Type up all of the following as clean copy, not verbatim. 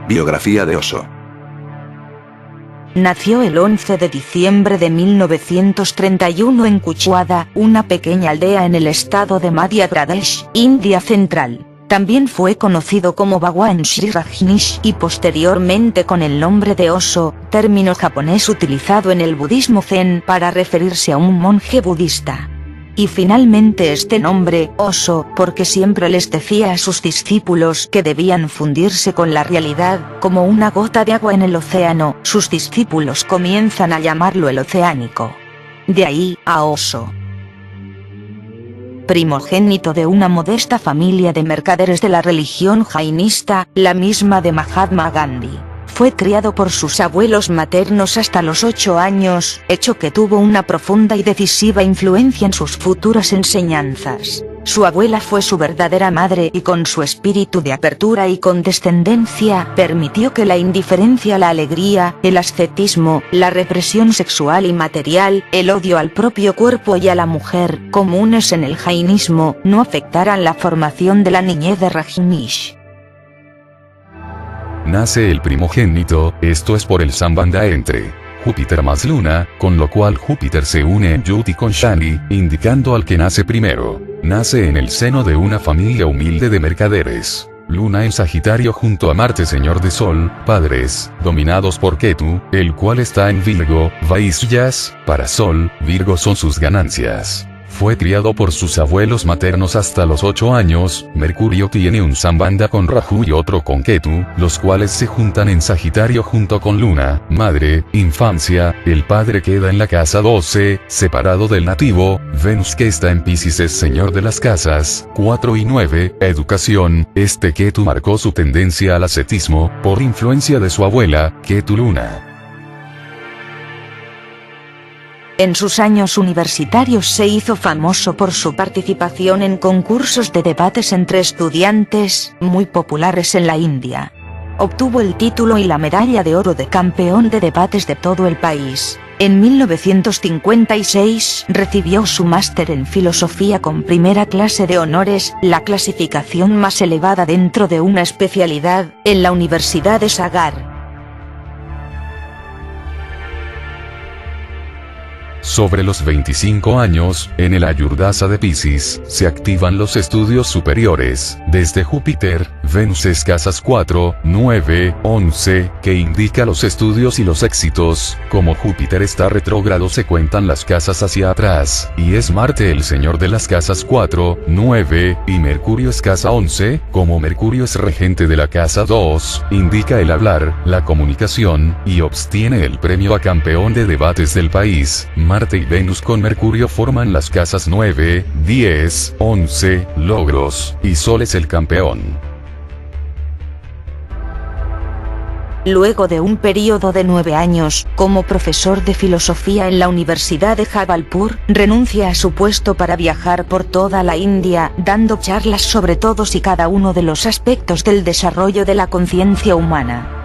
Biografía de Oso. Nació el 11 de diciembre de 1931 en Kuchwada, una pequeña aldea en el estado de Madhya Pradesh, India Central. También fue conocido como Bhagwan Sri Rajneesh y posteriormente con el nombre de Oso, término japonés utilizado en el budismo zen para referirse a un monje budista. Y finalmente este nombre, Oso, porque siempre les decía a sus discípulos que debían fundirse con la realidad, como una gota de agua en el océano, sus discípulos comienzan a llamarlo el oceánico. De ahí, a Oso. Primogénito de una modesta familia de mercaderes de la religión jainista, la misma de Mahatma Gandhi. Fue criado por sus abuelos maternos hasta los 8 años, hecho que tuvo una profunda y decisiva influencia en sus futuras enseñanzas. Su abuela fue su verdadera madre y con su espíritu de apertura y condescendencia permitió que la indiferencia a la alegría, el ascetismo, la represión sexual y material, el odio al propio cuerpo y a la mujer, comunes en el jainismo, no afectaran la formación de la niñez de Rajneesh. Nace el primogénito, esto es por el sambandha entre Júpiter más Luna, con lo cual Júpiter se une en Yuti con Shani, indicando al que nace primero. Nace en el seno de una familia humilde de mercaderes. Luna en Sagitario junto a Marte señor de Sol, padres, dominados por Ketu, el cual está en Virgo, Vaisyas, para Sol, Virgo son sus ganancias. Fue criado por sus abuelos maternos hasta los 8 años, Mercurio tiene un sambandha con Rahu y otro con Ketu, los cuales se juntan en Sagitario junto con Luna, madre, infancia, el padre queda en la casa 12, separado del nativo, Venus que está en Piscis es señor de las casas 4 y 9, educación, Ketu marcó su tendencia al ascetismo, por influencia de su abuela, Ketu Luna. En sus años universitarios se hizo famoso por su participación en concursos de debates entre estudiantes, muy populares en la India. Obtuvo el título y la medalla de oro de campeón de debates de todo el país. En 1956 recibió su máster en filosofía con primera clase de honores, la clasificación más elevada dentro de una especialidad, en la Universidad de Sagar. Sobre los 25 años, en el Ayurdasa de Piscis, se activan los estudios superiores, desde Júpiter, Venus es casas 4, 9, 11, que indica los estudios y los éxitos, como Júpiter está retrógrado se cuentan las casas hacia atrás, y es Marte el señor de las casas 4, 9, y Mercurio es casa 11, como Mercurio es regente de la casa 2, indica el hablar, la comunicación, y obtiene el premio a campeón de debates del país. Marte y Venus con Mercurio forman las casas 9, 10, 11, logros, y Sol es el campeón. Luego de un periodo de 9 años, como profesor de filosofía en la Universidad de Jabalpur, renuncia a su puesto para viajar por toda la India, dando charlas sobre todos y cada uno de los aspectos del desarrollo de la conciencia humana.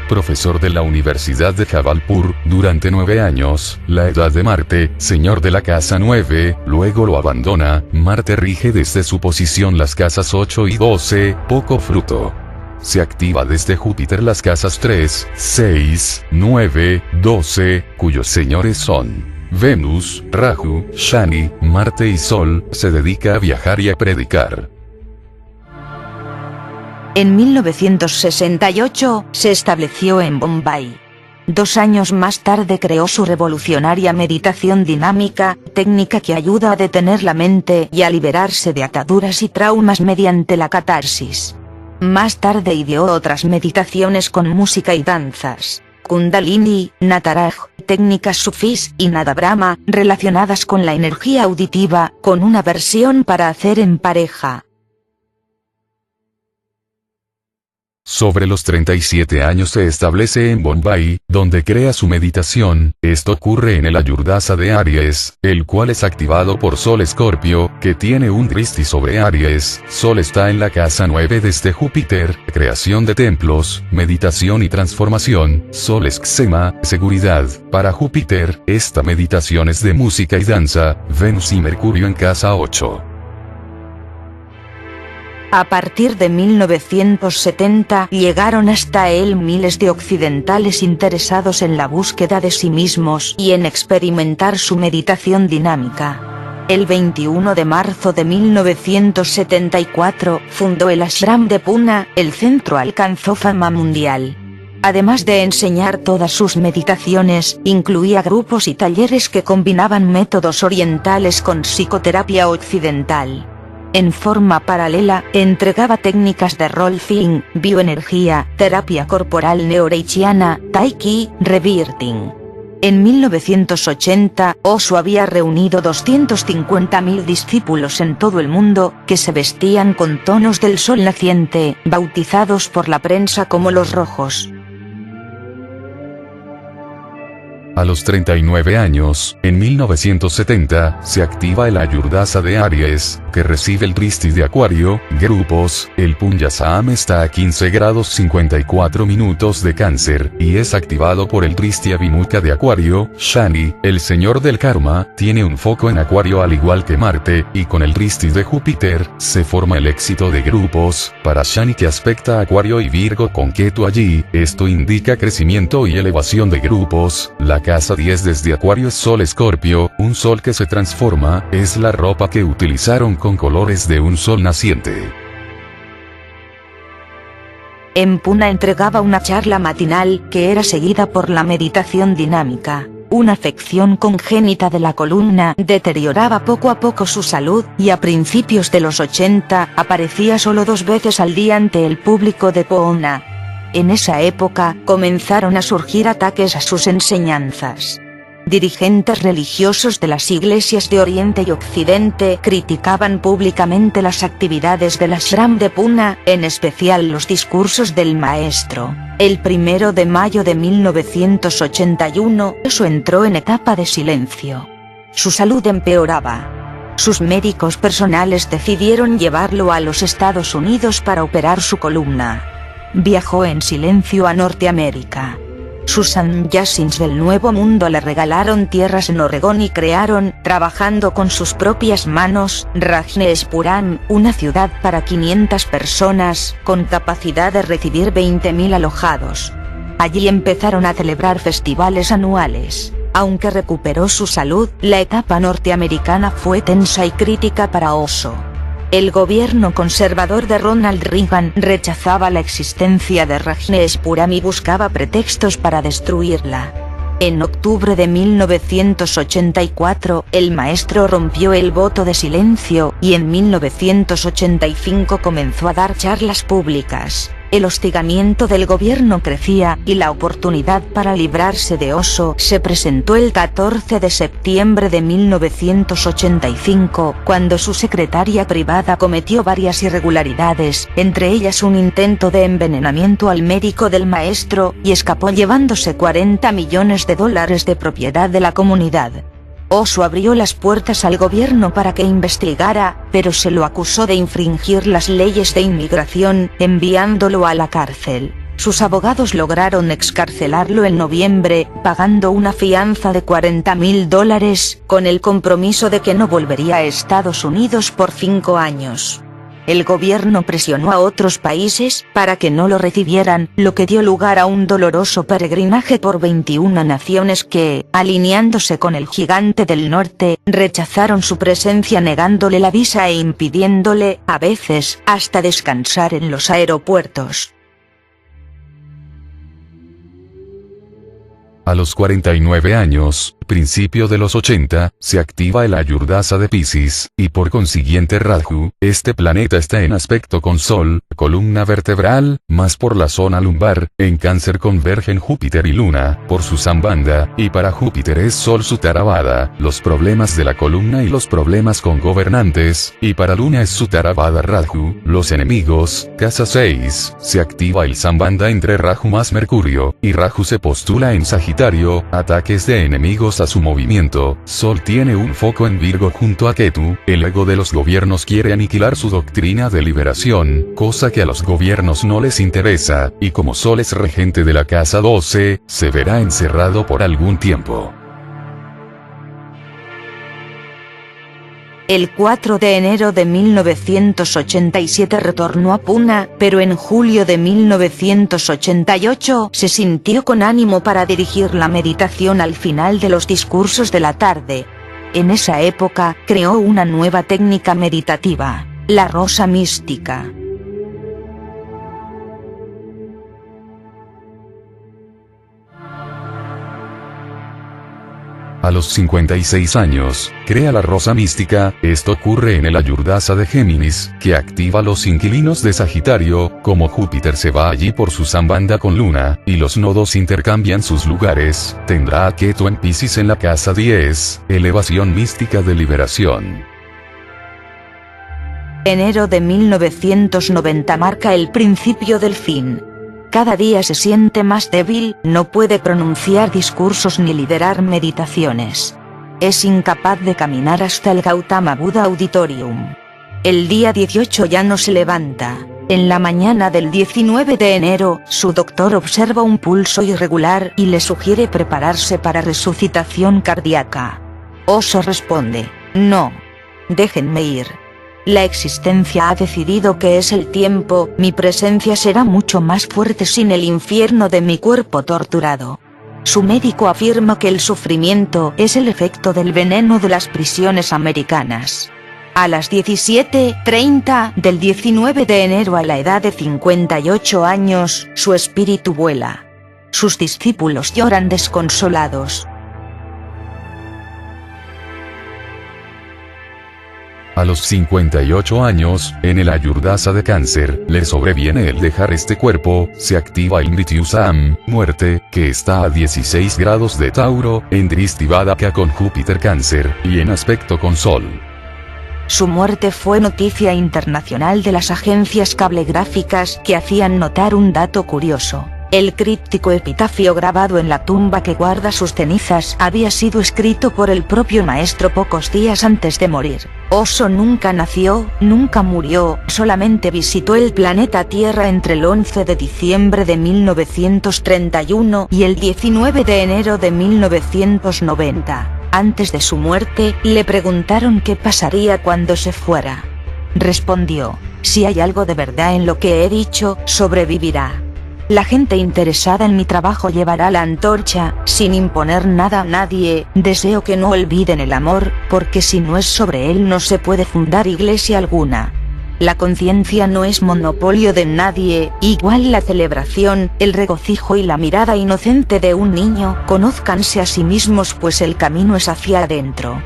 Profesor de la Universidad de Jabalpur, durante 9 años, la edad de Marte, señor de la casa 9, luego lo abandona, Marte rige desde su posición las casas 8 y 12, poco fruto. Se activa desde Júpiter las casas 3, 6, 9, 12, cuyos señores son Venus, Rahu, Shani, Marte y Sol, se dedica a viajar y a predicar. En 1968, se estableció en Bombay. 2 años más tarde creó su revolucionaria meditación dinámica, técnica que ayuda a detener la mente y a liberarse de ataduras y traumas mediante la catarsis. Más tarde ideó otras meditaciones con música y danzas, Kundalini, Nataraj, técnicas sufís y Nada Brahma, relacionadas con la energía auditiva, con una versión para hacer en pareja. Sobre los 37 años se establece en Bombay, donde crea su meditación. Esto ocurre en el Ayurdasa de Aries, el cual es activado por Sol Escorpio, que tiene un Dristi sobre Aries. Sol está en la casa 9 desde Júpiter, creación de templos, meditación y transformación. Sol es Xema, seguridad. Para Júpiter, esta meditación es de música y danza. Venus y Mercurio en casa 8. A partir de 1970 llegaron hasta él miles de occidentales interesados en la búsqueda de sí mismos y en experimentar su meditación dinámica. El 21 de marzo de 1974 fundó el Ashram de Pune, el centro alcanzó fama mundial. Además de enseñar todas sus meditaciones, incluía grupos y talleres que combinaban métodos orientales con psicoterapia occidental. En forma paralela, entregaba técnicas de role-playing, bioenergía, terapia corporal neoreichiana, tai chi, rebirthing. En 1980, Osho había reunido 250.000 discípulos en todo el mundo, que se vestían con tonos del sol naciente, bautizados por la prensa como los rojos. A los 39 años, en 1970, se activa el Ayurdasa de Aries, que recibe el Drishti de Acuario, grupos, el Punyasam está a 15 grados 54 minutos de Cáncer, y es activado por el Drishti Abhimukha de Acuario, Shani, el señor del karma, tiene un foco en Acuario al igual que Marte, y con el Drishti de Júpiter, se forma el éxito de grupos, para Shani que aspecta Acuario y Virgo con Ketu allí, esto indica crecimiento y elevación de grupos. La casa 10 desde Acuario es Sol Escorpio, un sol que se transforma, es la ropa que utilizaron con colores de un sol naciente. En Pune entregaba una charla matinal, que era seguida por la meditación dinámica. Una afección congénita de la columna deterioraba poco a poco su salud, y a principios de los 80, aparecía solo 2 veces al día ante el público de Pune. En esa época, comenzaron a surgir ataques a sus enseñanzas. Dirigentes religiosos de las iglesias de Oriente y Occidente criticaban públicamente las actividades del Ashram de Pune, en especial los discursos del maestro. El 1 de mayo de 1981, Osho entró en etapa de silencio. Su salud empeoraba. Sus médicos personales decidieron llevarlo a los Estados Unidos para operar su columna. Viajó en silencio a Norteamérica. Sus sannyasins del Nuevo Mundo le regalaron tierras en Oregón y crearon, trabajando con sus propias manos, Rajneeshpuram, una ciudad para 500 personas, con capacidad de recibir 20.000 alojados. Allí empezaron a celebrar festivales anuales. Aunque recuperó su salud, la etapa norteamericana fue tensa y crítica para Osho. El gobierno conservador de Ronald Reagan rechazaba la existencia de Rajneeshpuram y buscaba pretextos para destruirla. En octubre de 1984, el maestro rompió el voto de silencio, y en 1985 comenzó a dar charlas públicas. El hostigamiento del gobierno crecía, y la oportunidad para librarse de Osho se presentó el 14 de septiembre de 1985, cuando su secretaria privada cometió varias irregularidades, entre ellas un intento de envenenamiento al médico del maestro, y escapó llevándose $40 millones de propiedad de la comunidad. Osho abrió las puertas al gobierno para que investigara, pero se lo acusó de infringir las leyes de inmigración, enviándolo a la cárcel. Sus abogados lograron excarcelarlo en noviembre, pagando una fianza de $40.000, con el compromiso de que no volvería a Estados Unidos por 5 años. El gobierno presionó a otros países para que no lo recibieran, lo que dio lugar a un doloroso peregrinaje por 21 naciones que, alineándose con el gigante del norte, rechazaron su presencia negándole la visa e impidiéndole, a veces, hasta descansar en los aeropuertos. A los 49 años, principio de los 80, se activa el Ayurdasa de Piscis, y por consiguiente Rahu, este planeta está en aspecto con Sol, columna vertebral, más por la zona lumbar, en Cáncer convergen Júpiter y Luna, por su sambandha, y para Júpiter es Sol Sutarabhadha, los problemas de la columna y los problemas con gobernantes, y para Luna es Sutarabhadha Rahu, los enemigos, casa 6, se activa el sambandha entre Rahu más Mercurio, y Rahu se postula en Sagitario, ataques de enemigos a su movimiento. Sol tiene un foco en Virgo junto a Ketu, el ego de los gobiernos quiere aniquilar su doctrina de liberación, cosa que a los gobiernos no les interesa, y como Sol es regente de la casa 12, se verá encerrado por algún tiempo. El 4 de enero de 1987 retornó a Pune, pero en julio de 1988 se sintió con ánimo para dirigir la meditación al final de los discursos de la tarde. En esa época, creó una nueva técnica meditativa, la rosa mística. A los 56 años, crea la rosa mística. Esto ocurre en el Ayurdasa de Géminis, que activa los inquilinos de Sagitario. Como Júpiter se va allí por su sambandha con Luna, y los nodos intercambian sus lugares, tendrá a Ketu en Piscis en la casa 10, elevación mística de liberación. Enero de 1990 marca el principio del fin. Cada día se siente más débil, no puede pronunciar discursos ni liderar meditaciones. Es incapaz de caminar hasta el Gautama Buddha Auditorium. El día 18 ya no se levanta. En la mañana del 19 de enero, su doctor observa un pulso irregular y le sugiere prepararse para resucitación cardíaca. Osho responde: no. Déjenme ir. La existencia ha decidido que es el tiempo, mi presencia será mucho más fuerte sin el infierno de mi cuerpo torturado. Su médico afirma que el sufrimiento es el efecto del veneno de las prisiones americanas. A las 17:30 del 19 de enero, a la edad de 58 años, su espíritu vuela. Sus discípulos lloran desconsolados. A los 58 años, en el Ayurdasa de Cáncer, le sobreviene el dejar este cuerpo. Se activa el Mrityusam, muerte, que está a 16 grados de Tauro, en Drishti-Vadaka con Júpiter Cáncer, y en aspecto con Sol. Su muerte fue noticia internacional de las agencias cablegráficas, que hacían notar un dato curioso. El críptico epitafio grabado en la tumba que guarda sus cenizas había sido escrito por el propio maestro pocos días antes de morir. Osho nunca nació, nunca murió, solamente visitó el planeta Tierra entre el 11 de diciembre de 1931 y el 19 de enero de 1990. Antes de su muerte, le preguntaron qué pasaría cuando se fuera. Respondió: si hay algo de verdad en lo que he dicho, sobrevivirá. La gente interesada en mi trabajo llevará la antorcha, sin imponer nada a nadie. Deseo que no olviden el amor, porque si no es sobre él no se puede fundar iglesia alguna. La conciencia no es monopolio de nadie, igual la celebración, el regocijo y la mirada inocente de un niño. Conózcanse a sí mismos, pues el camino es hacia adentro.